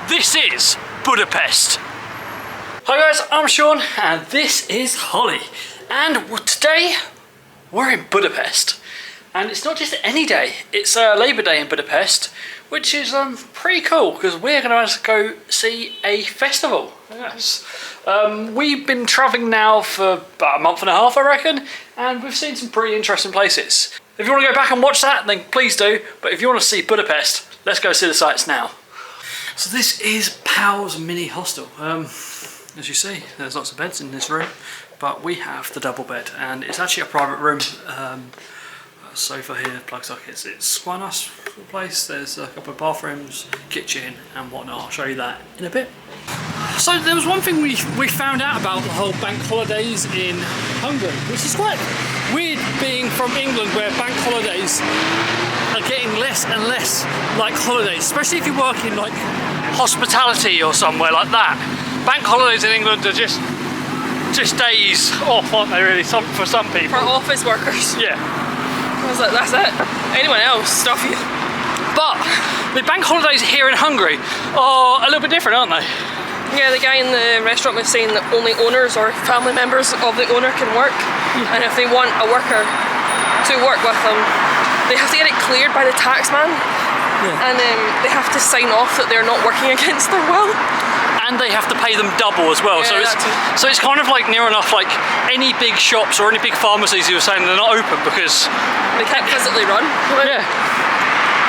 This is Budapest. Hi guys, I'm Sean and this is Holly. And today we're in Budapest. And it's not just any day, it's Labour Day in Budapest, which is pretty cool because we're going to go see a festival. Yes. We've been travelling now for about a month and a half, I reckon, and we've seen some pretty interesting places. If you want to go back and watch that, then please do. But if you want to see Budapest, let's go see the sights now. So this is Powell's mini hostel. As you see, there's lots of beds in this room, but we have the double bed, and it's actually a private room. Sofa here, plug sockets. It's quite a nice place. There's a couple of bathrooms, kitchen and whatnot. I'll show you that in a bit. So there was one thing we found out about the whole bank holidays in Hungary, which is quite weird being from England where bank holidays are getting less and less like holidays, especially if you work in like hospitality or somewhere like that. Bank holidays in England are just days off, aren't they really, for some people? For office workers. Yeah. I was like, that's it. Anyone else, stuff you. But the bank holidays here in Hungary are a little bit different, aren't they? Yeah, the guy in the restaurant was saying that only owners or family members of the owner can work. Yeah. And if they want a worker to work with them, they have to get it cleared by the taxman. Yeah. And they have to sign off that they're not working against their will. And they have to pay them double as well. Yeah, so it's kind of like near enough like any big shops or any big pharmacies you were saying they're not open because they can't physically run. Yeah.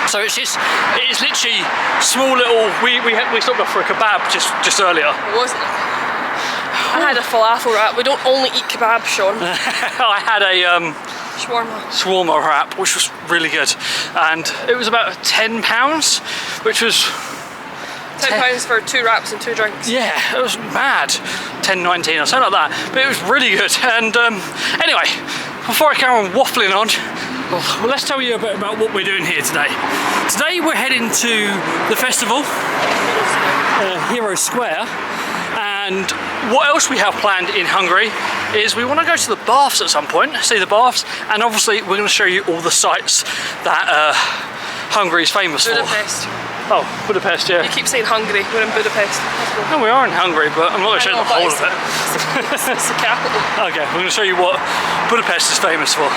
So it's literally small little. We stopped off for a kebab just earlier. It wasn't. I had a falafel wrap. We don't only eat kebab, Sean. I had a shawarma wrap, which was really good, and it was about £10, which was £10 for 2 wraps and 2 drinks. Yeah, it was mad. 10.19 or something like that, but it was really good. And anyway, before I carry on waffling on, well, let's tell you a bit about what we're doing here today. Today we're heading to the festival, Hero Square, and what else we have planned in Hungary is we want to go to the baths at some point, see the baths, and obviously we're going to show you all the sites that Hungary is famous for. Budapest. Oh, Budapest, yeah. You keep saying Hungary, we're in Budapest. No, we are in Hungary, but I'm not going to show you the whole of it. It's the capital. Okay, we're going to show you what Budapest is famous for.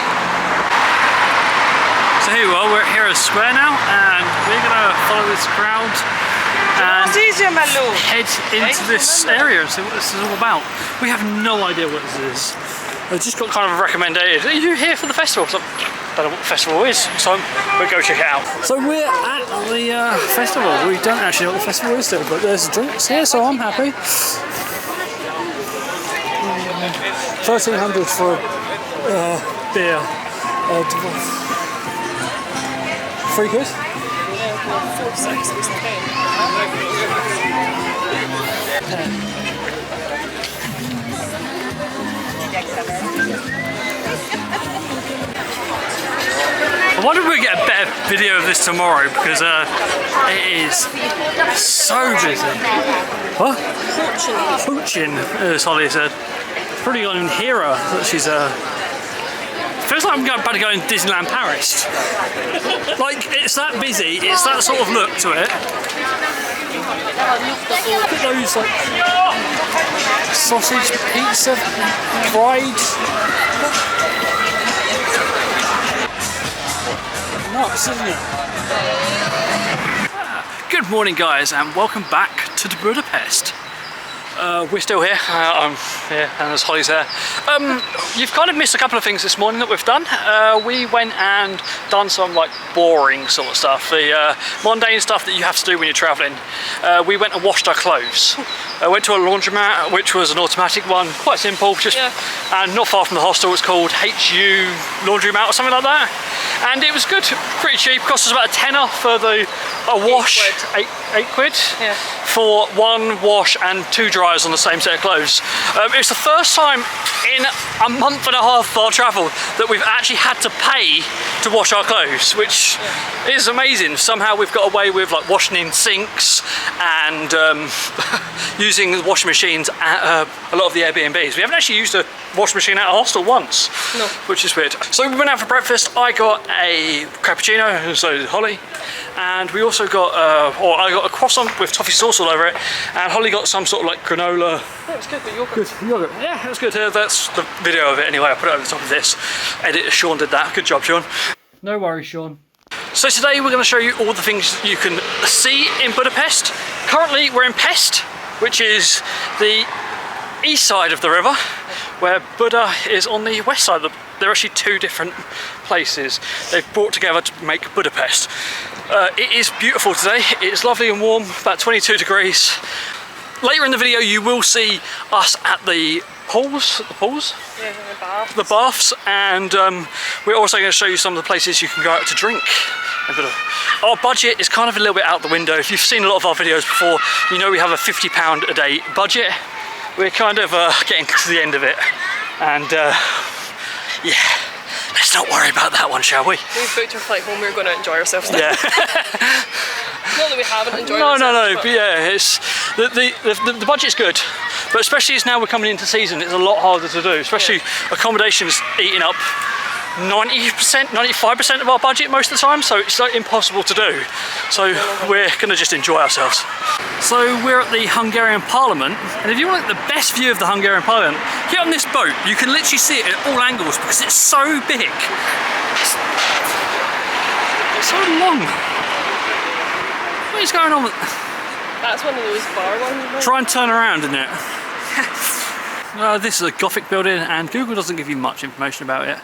So here we are, we're at Hero Square now, and we're going to follow this crowd and head into this area and see what this is all about. We have no idea what this is. I just got kind of recommended. Are you here for the festival? So, I don't know what the festival is, so we'll go check it out. So we're at the festival. We don't actually know what the festival is still, but there's drinks here, so I'm happy. 1,300 for beer. £3 good? 4.6 was the pay. I wonder if we get a better video of this tomorrow because it is so busy. What? Fortune, as Holly said. It's pretty on Hera that she's feels like I'm about to go in Disneyland Paris. Like, it's that busy, it's that sort of look to it. Look at those like sausage pizza fried. Nuts, isn't it? Good morning guys and welcome back to Budapest. We're still here, I'm here and there's Holly's there. You've kind of missed a couple of things this morning that we've done. We went and done some like boring sort of stuff, the mundane stuff that you have to do when you're travelling. We went and washed our clothes. Went to a laundromat, which was an automatic one, quite simple, just and not far from the hostel. It's called HU Laundromat or something like that. And it was good, pretty cheap, cost us about a tenner for a wash, £8 yeah. for 1 wash and 2 dries. dryers on the same set of clothes. It's the first time in a month and a half of our travel that we've actually had to pay to wash our clothes, which is amazing. Somehow we've got away with like washing in sinks and using the washing machines at a lot of the Airbnbs. We haven't actually used a washing machine at a hostel once, which is weird. So we went out for breakfast. I got a cappuccino, so did Holly, and we also got, I got a croissant with toffee sauce all over it, and Holly got some sort of like granola. Yeah, it was good, the yogurt. Good yogurt. Yeah, it was good. That's the video of it anyway. I put it over the top of this. Editor Sean did that. Good job, Sean. No worries, Sean. So today we're going to show you all the things you can see in Budapest. Currently we're in Pest, which is the east side of the river, where Buda is on the west side. They're actually two different places they've brought together to make Budapest. It is beautiful today. It's lovely and warm, about 22 degrees. Later in the video you will see us at the pools. Yeah, the baths. The baths, and we're also going to show you some of the places you can go out to drink. Our budget is kind of a little bit out the window. If you've seen a lot of our videos before, you know we have a £50 a day budget. We're kind of getting to the end of it, and yeah, let's not worry about that one, shall we? We've booked our flight home, we're going to enjoy ourselves now. Yeah. Not that we haven't enjoyed No, ourselves. but yeah, it's the budget's good, but especially as now we're coming into season, it's a lot harder to do. Especially accommodations eating up 90%, 95% of our budget most of the time, so it's like impossible to do. So we're going to just enjoy ourselves. So we're at the Hungarian Parliament, and if you want the best view of the Hungarian Parliament, get on this boat. You can literally see it at all angles because it's so big. It's so long. What is going on with... That's one of those bar ones. Try and turn around, isn't it? This is a Gothic building, and Google doesn't give you much information about it.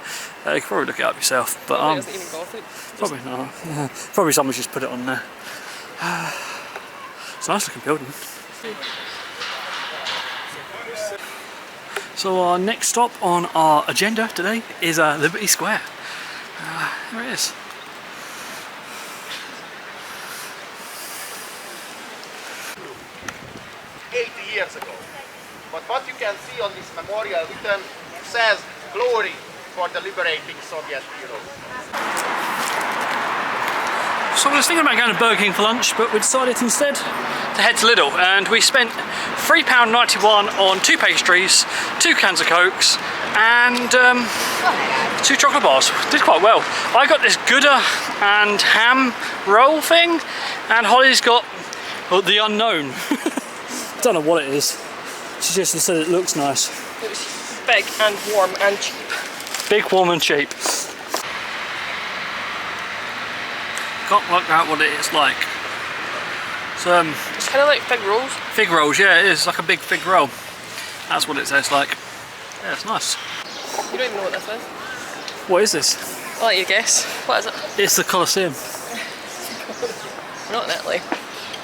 You can probably look it up yourself, but Probably isn't even Gothic. probably not. Yeah. Probably someone's just put it on there. It's a nice looking building. So our next stop on our agenda today is Liberty Square. Here it is. Years ago. But what you can see on this memorial written says glory for the liberating Soviet heroes. So I was thinking about going to Burger King for lunch, but we decided instead to head to Lidl, and we spent £3.91 on 2 pastries, 2 cans of Cokes, and 2 chocolate bars. Did quite well. I got this Gouda and ham roll thing, and Holly's got the unknown. Don't know what it is. She just said it looks nice. It's big and warm and cheap. Big, warm and cheap. Can't work out what it is like. So, It's kind of like fig rolls. fig rolls, yeah, it is like a big fig roll. That's what it tastes like. Yeah, it's nice. You don't even know what this is. What is this? I'll let you guess. What is it? It's the Colosseum. We're not in Italy.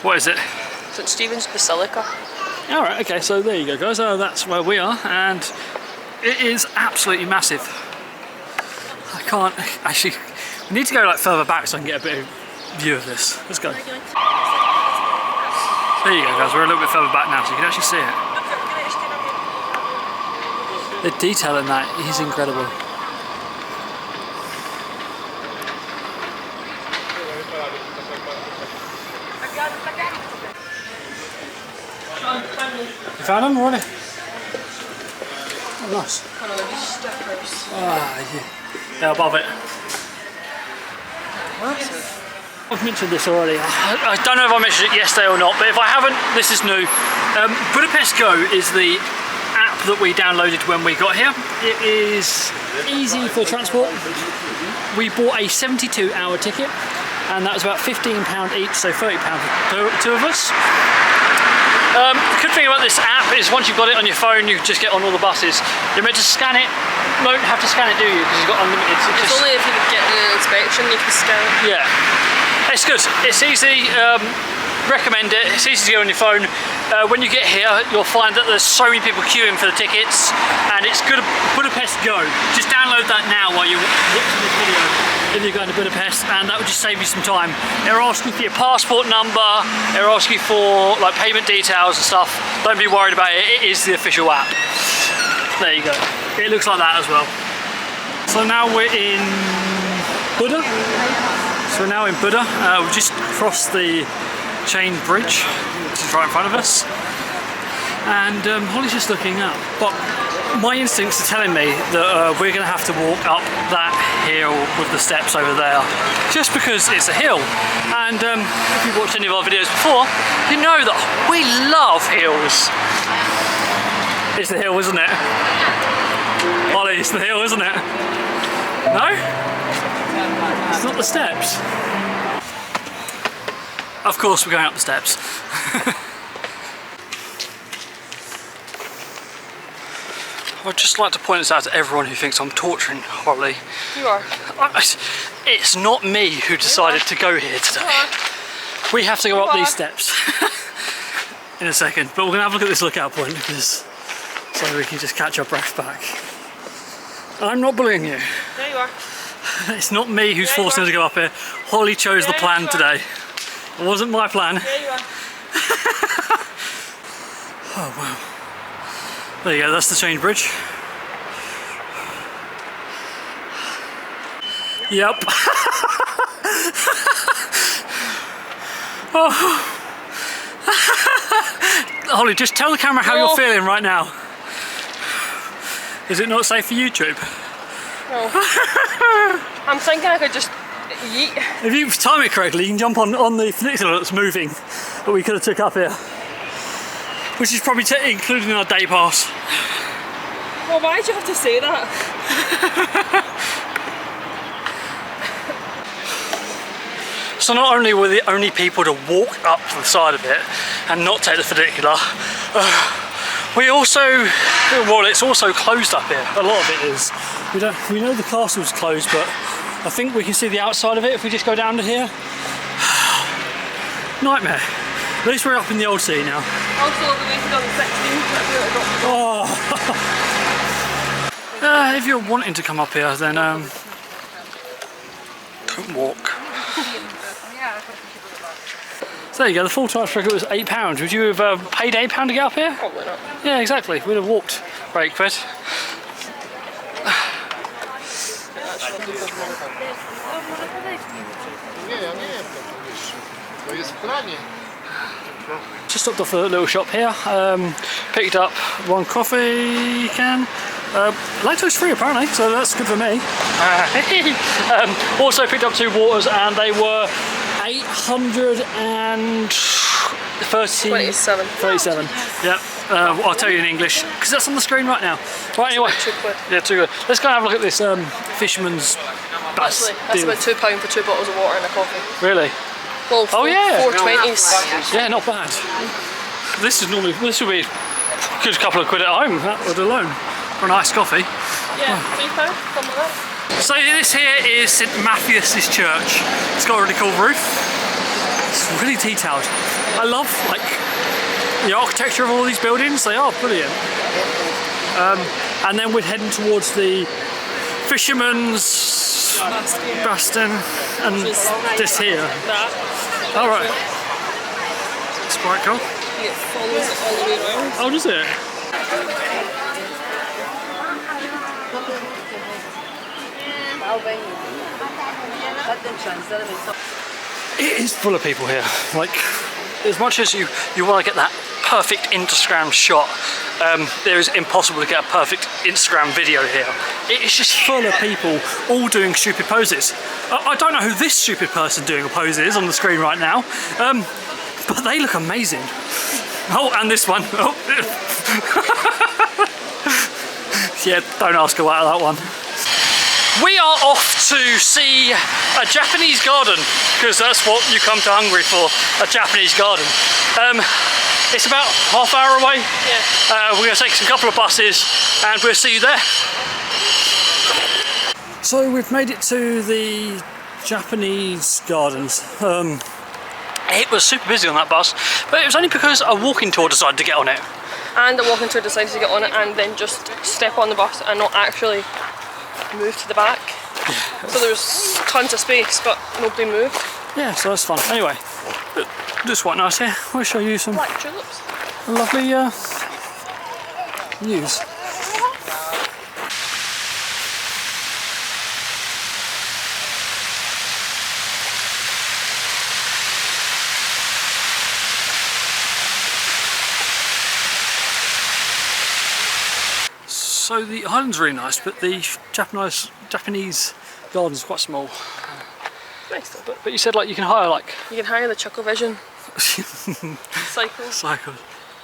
What is it? St. Stephen's Basilica. Alright, okay, so there you go guys, that's where we are, and it is absolutely massive. I can't, actually, we need to go like further back so I can get a bit of view of this. Let's go. There you go guys, we're a little bit further back now so you can actually see it. The detail in that is incredible. You found them already? Oh, nice. Kind of like stickers. Yeah. They're above it. Massive. I've mentioned this already. I don't know if I mentioned it yesterday or not, but if I haven't, this is new. Budapest Go is the app that we downloaded when we got here. It is easy for transport. We bought a 72-hour ticket, and that was about £15 each, so £30 for 2 of us. The good thing about this app is once you've got it on your phone, you just get on all the buses. You're meant to scan it. You don't have to scan it, do you? Because you've got unlimited. It's only if you get the inspection you can scan it. Yeah, it's good. It's easy. Recommend it. It's easy to get on your phone. When you get here, you'll find that there's so many people queuing for the tickets, and it's good. Budapest Go. Just download that now while you're watching this video. if you're going to Budapest, and that would just save you some time. It'll ask you for your passport number, it'll ask you for like payment details and stuff. Don't be worried about it, it is the official app. There you go. It looks like that as well. So now we're in Buda. So we're now in Buda. We've just crossed the chain bridge, which is right in front of us. And Holly's just looking up. But my instincts are telling me that we're going to have to walk up that hill with the steps over there. Just because it's a hill. And if you've watched any of our videos before, you know that we love hills. It's the hill, isn't it? Holly, it's the hill, isn't it? No? It's not the steps. Of course we're going up the steps. I'd just like to point this out to everyone who thinks I'm torturing Holly. You are. It's not me who decided to go here today. We have to go up these steps in a second, but we're going to have a look at this lookout point because so we can just catch our breath back. I'm not bullying you. There you are. It's not me who's forcing us to go up here. Holly chose the plan today. It wasn't my plan. There you are. Oh wow. There you go, that's the chain bridge. Yep. Oh. Holly, just tell the camera how you're feeling right now. Is it not safe for YouTube? No. I'm thinking I could just yeet. If you time it correctly, you can jump on the funicular that's moving that we could have took up here. Which is probably included in our day pass. Well, why'd you have to say that? So not only were the only people to walk up to the side of it and not take the funicular, we also, well, it's also closed up here. A lot of it is. We know the castle's closed, but I think we can see the outside of it if we just go down to here. Nightmare. At least we're up in the old city now. Also, we waited on the 16th. Oh. If you're wanting to come up here, then don't walk. So there you go, the full charge ticket was £8. Would you have paid £8 to get up here? Probably not. Yeah, exactly. We'd have walked for £8. Just stopped off a little shop here, picked up one coffee can, lactose free apparently, so that's good for me. Also picked up 2 waters and they were 837. Yep, I'll tell you in English because that's on the screen right now. Right, anyway. £2. Yeah, £2. Let's go and have a look at this Fisherman's Baths. That's about £2 for 2 bottles of water and a coffee. Really? Well, oh yeah, 4.20s. Yeah, not bad. This would be a good couple of quid at home, that would alone, for a nice coffee. Yeah, £3, something like that. So this here is St Matthias's church. It's got a really cool roof. It's really detailed. I love like the architecture of all these buildings. They are brilliant. And then we're heading towards the Fisherman's Bastion and this here. All right. It's quite cool. It follows it all the way around. Oh, does it? It is full of people here. Like, as much as you want to get that perfect Instagram shot, there is impossible to get a perfect Instagram video here. It is just full of people all doing stupid poses. I don't know who this stupid person doing a pose is on the screen right now, but they look amazing. Oh, and this one. Oh. Yeah, don't ask about that one. We are off to see a Japanese garden, because that's what you come to Hungary for, a Japanese garden. It's about half hour away. Yeah. We're going to take a couple of buses and we'll see you there. So we've made it to the Japanese gardens. It was super busy on that bus, but it was only because a walking tour decided to get on it. And the walking tour decided to get on it and then just step on the bus and not actually move to the back. So there's tons of space, but nobody moved. Yeah, so that's fun. Anyway, this is quite nice here. We'll show you some Black tulips. lovely views. So the island's really nice, but the Japanese garden's quite small. Nice though. But you said like you can hire like You can hire the Chuckle Vision cycles. cycles.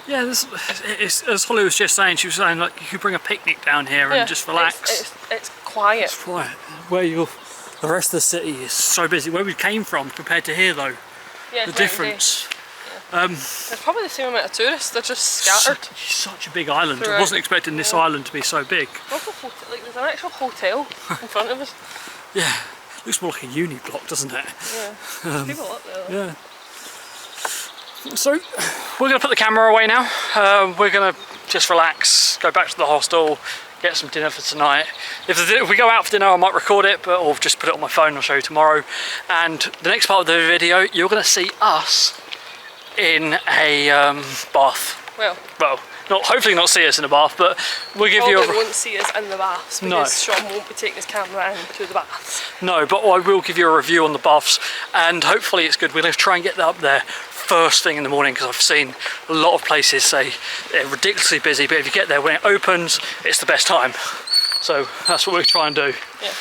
Yeah, it's, as Holly was just saying, she was saying like you could bring a picnic down here and just relax. It's quiet. It's quiet. The rest of the city is so busy. Where we came from compared to here though, Yeah, the difference. There's probably the same amount of tourists. They're just scattered. Such a big island. Throughout. I wasn't expecting this island to be so big. Like there's an actual hotel in front of us. Yeah, looks more like a uni block, doesn't it? Yeah. There's people up there. Though. Yeah. So we're going to put the camera away now. We're going to just relax, go back to the hostel, get some dinner for tonight. If we go out for dinner, I might record it, or just put it on my phone. I'll show you tomorrow. And the next part of the video, you're going to see us in a bath. Well, hopefully not see us in a bath, but we'll give you. Probably won't see us in the baths because Sean won't be taking his camera into the baths. No, but I will give you a review on the baths, and hopefully it's good. We're going to try and get that up there first thing in the morning, because I've seen a lot of places say they're ridiculously busy, but if you get there when it opens, it's the best time. So that's what we're trying to do. Yeah.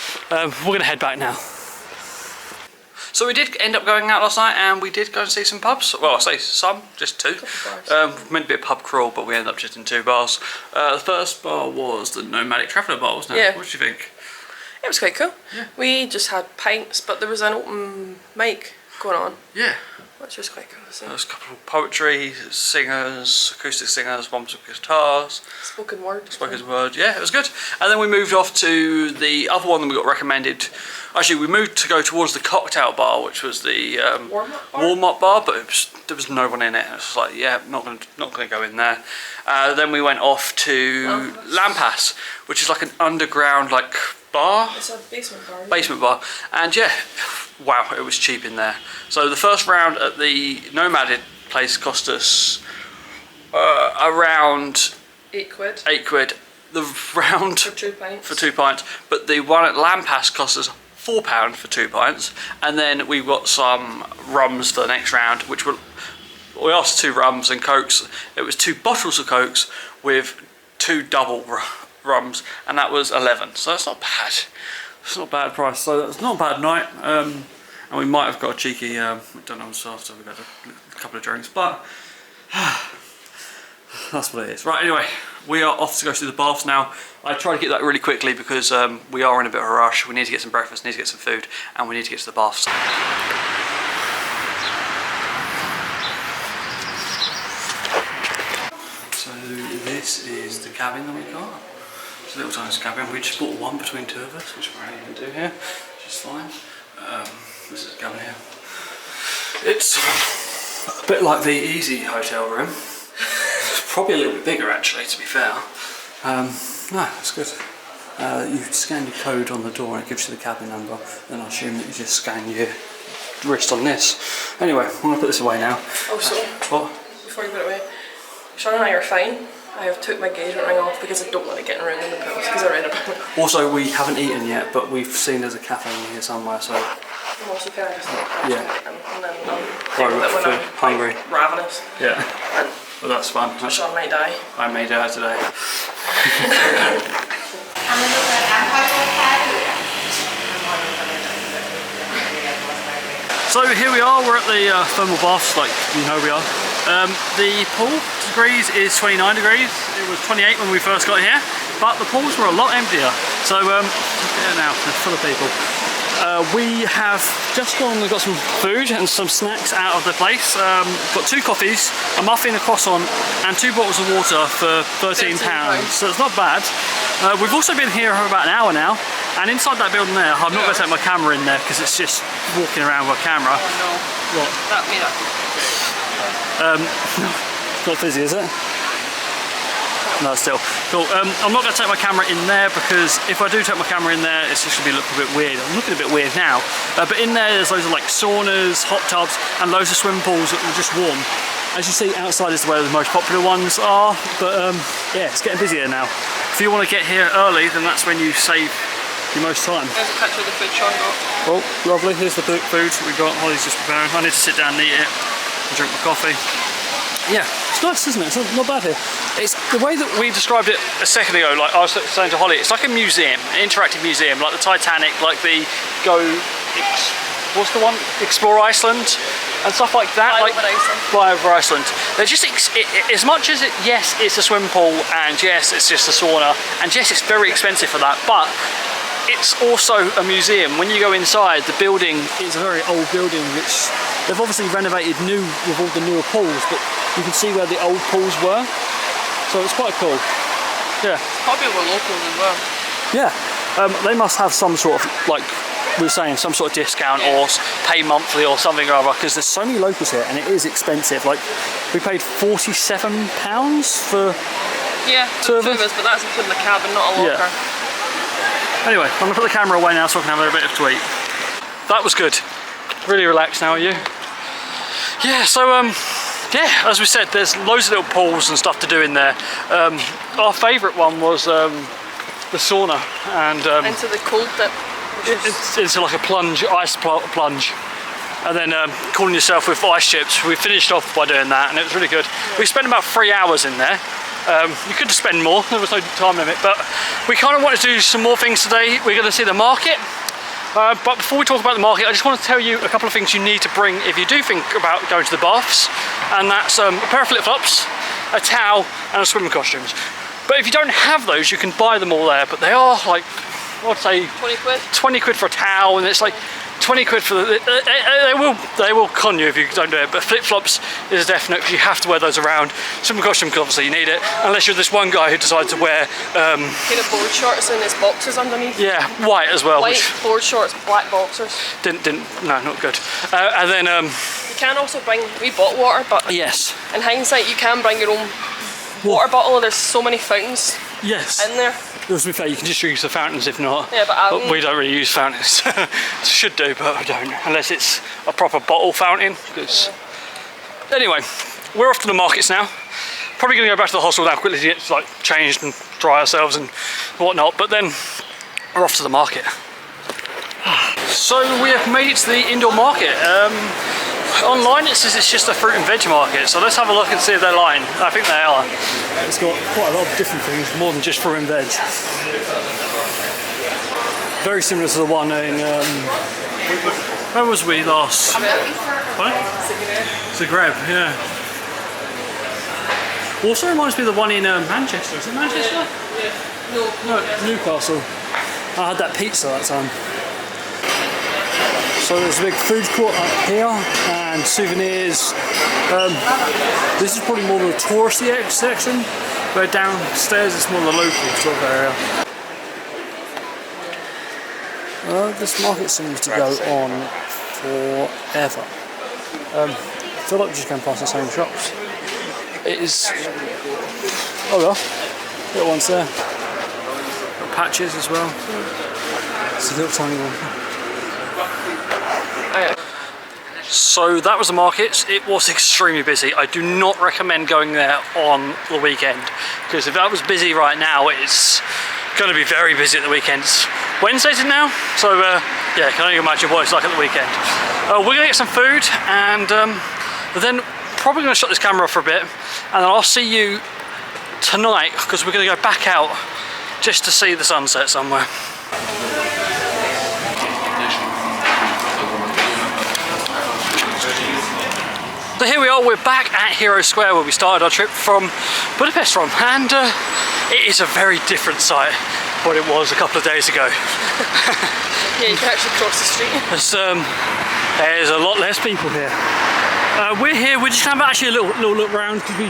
We're going to head back now. So we did end up going out last night, and we did go and see some pubs. Well, I say some, just two. Meant to be a pub crawl, but we ended up just in two bars. The first bar was the Nomadic Traveller bar, wasn't it? Yeah. What did you think? It was quite cool. Yeah. We just had pints, but there was an open mic going on. Yeah. Which was quite cool to see. There was a couple of poetry singers, acoustic singers, one with guitars. Spoken word. Spoken word, yeah, it was good. And then we moved off to the other one that we got recommended. Actually, we moved to go towards the cocktail bar, which was the warm-up bar, but there was no one in it. It was like, yeah, not gonna go in there. Then we went off to Lampas, which is like an underground bar. It's a basement bar. Basement bar, and yeah, wow, it was cheap in there. So the first round at the Nomadic place cost us around £8. £8. The round For 2 pints. for 2 pints, but the one at Lampas cost us £4 for 2 pints, and then we got some rums for the next round, which were, we asked 2 rums and cokes. It was 2 bottles of cokes with 2 double rums, and that was 11. So that's not bad. It's not a bad price. So that's not a bad night. And we might have got a cheeky McDonald's after we got a couple of drinks, but that's what it is. Right, anyway, we are off to go to the baths now. I tried to get that really quickly because we are in a bit of a rush. We need to get some breakfast, need to get some food, and we need to get to the baths. So this is the cabin that we got. It's a little tiny cabin. We just bought one between 2 of us, which we're only going to do here, which is fine. This is the cabin here. It's a bit like the Easy hotel room. Probably a little bit bigger actually, to be fair. No, it's good. You scan your code on the door and it gives you the cabin number. Then I assume that you just scan your wrist on this. Anyway, I'm going to put this away now. Oh, so what? before you put it away, Sean and I are fine. I have took my engagement ring off because I don't want it getting around in the pools because I read about it. Also, we haven't eaten yet, but we've seen there's a cafe in here somewhere, so... Also, can I just Yeah. and then I'll Right, that when food. I'm Hungry. ravenous. Yeah. And Well, that's fun. Sean might die. I made her today. So here we are, we're at the thermal baths, like you know we are. The pool degrees is 29 degrees. It was 28 when we first got here, but the pools were a lot emptier. So look at it now, they're full of people. We have just gone, we've got some food and some snacks out of the place. Got 2 coffees, a muffin, a croissant, and 2 bottles of water for £13. So it's not bad. We've also been here for about an hour now, and inside that building there, I'm not going to take my camera in there because it's just walking around with a camera. Oh no. What? That made up. It's not fizzy, is it? No, still. Cool. I'm not going to take my camera in there because if I do take my camera in there, it's just going to be looking a bit weird. I'm looking a bit weird now. But in there's loads of like saunas, hot tubs, and loads of swimming pools that are just warm. As you see, outside is where the most popular ones are. But yeah, it's getting busier now. If you want to get here early, then that's when you save the most time. There's a picture of the food shop. Oh, lovely. Here's the food we've got. Holly's just preparing. I need to sit down and eat it and drink my coffee. Yeah, it's nice, isn't it? It's not bad here. It's the way that we described it a second ago, like I was saying to Holly, it's like a museum, an interactive museum, like the Titanic, like the what's the one? Explore Iceland and stuff like that. Fly over Iceland. They're just, as much as yes, it's a swimming pool, and yes, it's just a sauna, and yes, it's very expensive for that, but it's also a museum. When you go inside, the building is a very old building, which they've obviously renovated new with all the newer pools, but you can see where the old pools were. So it's quite cool. Yeah. Probably were locals as well. Yeah. They must have some sort of, like we were saying, some sort of discount or pay monthly or something or other, because there's so many locals here and it is expensive. Like, we paid £47 for two of us, but that's including the cabin, not a locker. Yeah. Anyway, I'm going to put the camera away now so I can have a bit to eat. That was good. Really relaxed now, are you? Yeah, so yeah, as we said, there's loads of little pools and stuff to do in there. Our favourite one was the sauna, and into the cold dip. It's into like a plunge, ice plunge, and then cooling yourself with ice chips. We finished off by doing that, and it was really good. We spent about 3 hours in there. You could spend more, there was no time limit, but we kind of wanted to do some more things today. We're going to see the market. But before we talk about the market, I just want to tell you a couple of things you need to bring if you do think about going to the baths, and that's a pair of flip-flops, a towel, and a swimming costumes. But if you don't have those, you can buy them all there, but they are like, I'd say 20 quid? 20 quid for a towel, and it's like 20 quid for the, they will con you if you don't do it, but flip-flops is a definite, because you have to wear those around. Swimming costume, because obviously you need it, unless you're this one guy who decides to wear kind of board shorts and his boxers underneath. Yeah, white as well. White board shorts, black boxers. No, not good. And then you can also bring, we bought water, but yes, in hindsight you can bring your own water bottle. There's so many fountains yes in there. To be fair, you can just use the fountains if not. Yeah, but we don't really use fountains. Should do, but I don't. Unless it's a proper bottle fountain. Anyway, we're off to the markets now. Probably going to go back to the hostel now quickly to get like changed and dry ourselves and whatnot. But then we're off to the market. So we have made it to the indoor market. Online it says it's just a fruit and veg market, so let's have a look and see if they're lying. I think they are. It's got quite a lot of different things, more than just fruit and veg. Very similar to the one in, where was we last? What? Zagreb, yeah. Also reminds me of the one in Manchester. Is it Manchester? Yeah. No, Newcastle. I had that pizza that time. So there's a big food court up here and souvenirs. This is probably more the touristy section, where downstairs it's more the local sort of area. This market seems to go on forever. I feel like we're just going past the same shops. It is. Oh well, little ones there. Got patches as well. It's a little tiny one. So that was the markets. It was extremely busy. I do not recommend going there on the weekend, because if that was busy right now, it's going to be very busy at the weekend. It's Wednesday now, so yeah, can only imagine what it's like at the weekend. We're going to get some food, and then probably going to shut this camera off for a bit, and then I'll see you tonight, because we're going to go back out just to see the sunset somewhere. So here we are, we're back at Hero Square where we started our trip from Budapest from, and it is a very different site to what it was a couple of days ago. Yeah, you can actually cross the street. There's a lot less people here. We're here, we're just going to have actually a little look around, because we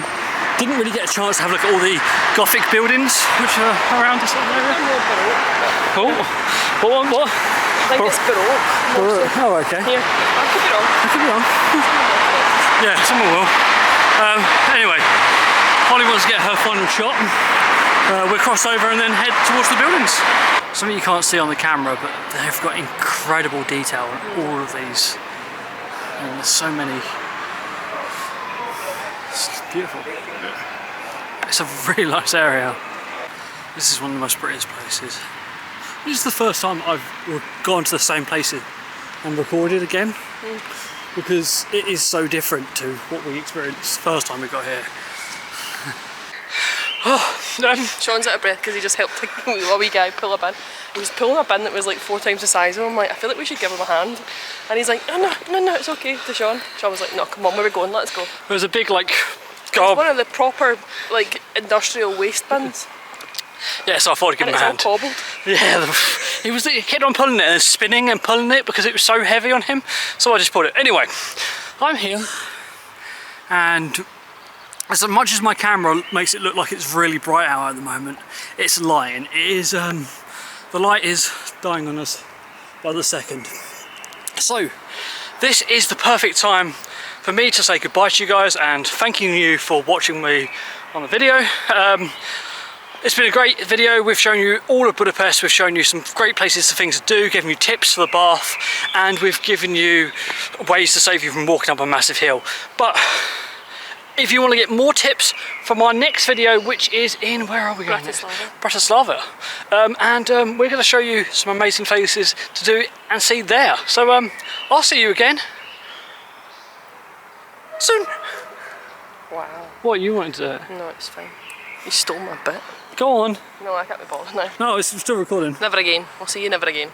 didn't really get a chance to have a look at all the Gothic buildings which are around this area. Oh, what? I think it's Baroque. Oh, okay. Here, I could be wrong. I could be wrong. Yeah, someone will. Anyway, Holly wants to get her final shot. We'll cross over and then head towards the buildings. Something you can't see on the camera, but they've got incredible detail on all of these. And there's so many. It's beautiful. It's a really nice area. This is one of the most prettiest places. This is the first time I've gone to the same place and recorded again, because it is so different to what we experienced the first time we got here. Sean's out of breath because he just helped a wee guy pull a bin. He was pulling a bin that was like 4 times the size of him. I'm like, I feel like we should give him a hand. And he's like, no, it's okay, to Sean. Sean was like, no, come on, where are we going? Let's go. There was a big like It's one of the proper like industrial waste bins. Yeah, so I thought I'd give him a hand. It's all cobbled. Yeah, he kept on pulling it and spinning and pulling it because it was so heavy on him. So I just pulled it. Anyway, I'm here, and as much as my camera makes it look like it's really bright out at the moment, it's lying. It is, the light is dying on us by the second. So, this is the perfect time for me to say goodbye to you guys and thanking you for watching me on the video. It's been a great video. We've shown you all of Budapest, we've shown you some great places, things to do, given you tips for the bath, and we've given you ways to save you from walking up a massive hill. But if you want to get more tips from our next video, which is in, where are we going? Bratislava. We're going to show you some amazing places to do and see there. So I'll see you again soon. Wow. What, you wanted to do? No, it's fine. You stole my bit. Go on. No, I can't be bothered now. No, it's still recording. Never again. I'll see you never again.